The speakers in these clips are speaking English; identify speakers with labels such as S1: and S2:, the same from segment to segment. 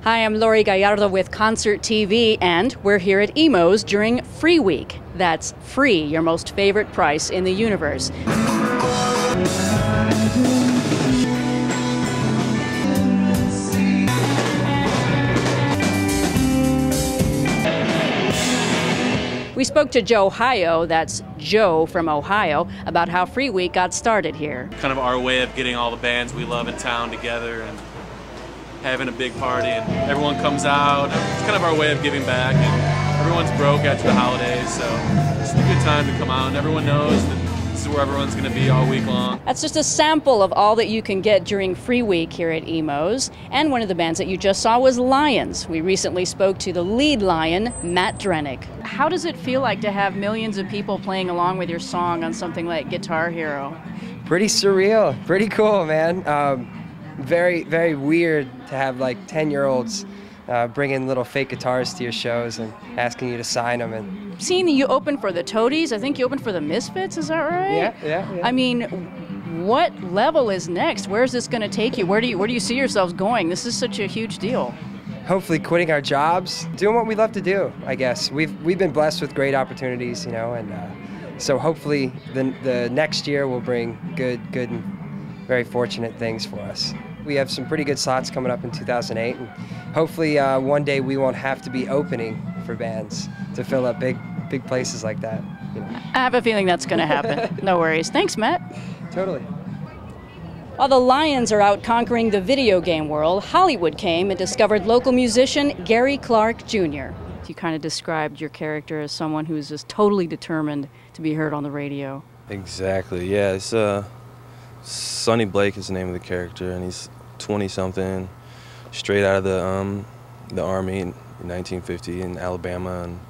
S1: Hi, I'm Lori Gallardo with Concert TV, and we're here at Emo's during Free Week. That's free, your most favorite price in the universe. We spoke to Joe Ohio, that's Joe from Ohio, about how Free Week got started here.
S2: Kind of our way of getting all the bands we love in town together and having a big party, and everyone comes out. It's kind of our way of giving back, and everyone's broke after the holidays, so it's a good time to come out, and everyone knows that this is where everyone's going to be all week long.
S1: That's just a sample of all that you can get during Free Week here at Emo's, and one of the bands that you just saw was Lions. We recently spoke to the lead lion, Matt Drennick. How does it feel like to have millions of people playing along with your song on something like Guitar Hero?
S3: Pretty surreal, pretty cool, man. Very, very weird to have like 10-year-olds bringing little fake guitars to your shows and asking you to sign them. And
S1: Seeing that you opened for the Toadies, I think you opened for the Misfits, is that right?
S3: Yeah.
S1: I mean, what level is next? Where is this going to take you? Where do you see yourselves going? This is such a huge deal.
S3: Hopefully quitting our jobs, doing what we love to do, I guess. We've been blessed with great opportunities, you know, and so hopefully the next year will bring good and very fortunate things for us. We have some pretty good slots coming up in 2008, and hopefully one day we won't have to be opening for bands to fill up big places like that. You know.
S1: I have a feeling that's going to happen. No worries. Thanks, Matt.
S3: Totally.
S1: While the Lions are out conquering the video game world, Hollywood came and discovered local musician Gary Clark Jr. You kind of described your character as someone who's just totally determined to be heard on the radio.
S4: Exactly, yeah. It's Sonny Blake is the name of the character, and he's 20-something, straight out of the Army in 1950 in Alabama, and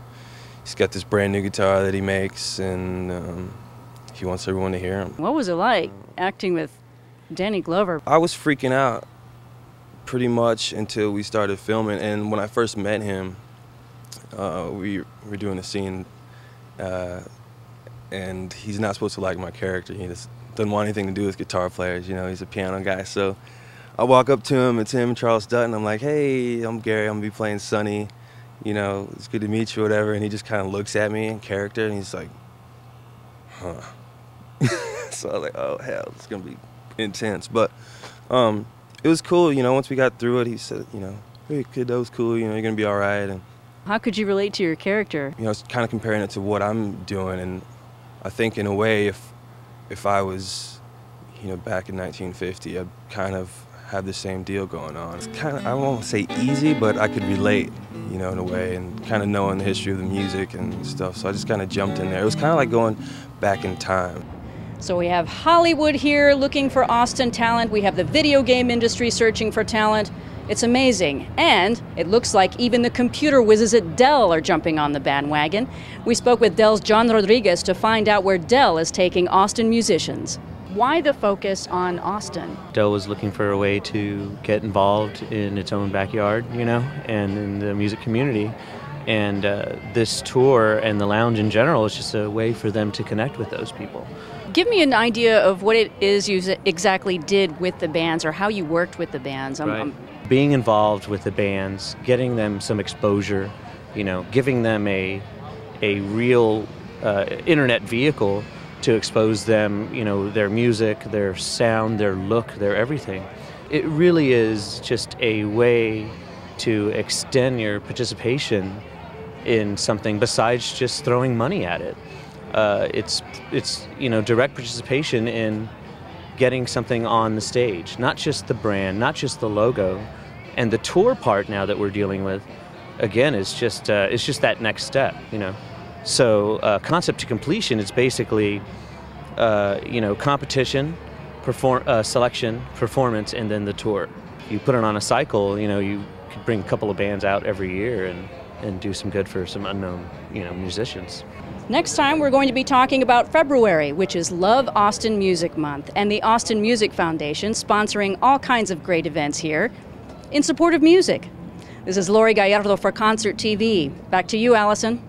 S4: he's got this brand new guitar that he makes, and he wants everyone to hear him. What
S1: was it like acting with Danny Glover?
S4: I was freaking out pretty much until we started filming, and when I first met him, we were doing a scene, and he's not supposed to like my character. He just doesn't want anything to do with guitar players, you know, he's a piano guy. So I walk up to him, it's him and Charles Dutton. I'm like, hey, I'm Gary, I'm gonna be playing Sonny, you know, it's good to meet you, whatever. And he just kind of looks at me in character, and he's like, huh. So I was like, oh hell, it's gonna be intense. But it was cool, you know, once we got through it, he said, you know, hey kid, that was cool, you know, you're gonna be all right. And
S1: how could you relate to your character?
S4: You know, I was kind of comparing it to what I'm doing, and I think in a way, if I was, you know, back in 1950, I'd kind of have the same deal going on. It's kind of, I won't say easy, but I could relate, you know, in a way, and kind of knowing the history of the music and stuff. So I just kind of jumped in there. It was kind of like going back in time.
S1: So we have Hollywood here looking for Austin talent. We have the video game industry searching for talent. It's amazing. And it looks like even the computer whizzes at Dell are jumping on the bandwagon. We spoke with Dell's John Rodriguez to find out where Dell is taking Austin musicians. Why the focus on Austin?
S5: Dell was looking for a way to get involved in its own backyard, you know, and in the music community. And this tour and the lounge in general is just a way for them to connect with those people.
S1: Give me an idea of what it is you exactly did with the bands, or how you worked with the bands.
S5: Being involved with the bands, getting them some exposure, you know, giving them a real internet vehicle to expose them, you know, their music, their sound, their look, their everything. It really is just a way to extend your participation in something besides just throwing money at it. It's you know, direct participation in getting something on the stage, not just the brand, not just the logo. And the tour part now that we're dealing with, again, is just it's just that next step, you know. So concept to completion is basically you know, competition, selection, performance, and then the tour. You put it on a cycle, you know, you could bring a couple of bands out every year and do some good for some unknown, you know, musicians.
S1: Next time we're going to be talking about February, which is Love Austin Music Month, and the Austin Music Foundation sponsoring all kinds of great events here in support of music. This is Lori Gallardo for Concert TV. Back to you, Allison.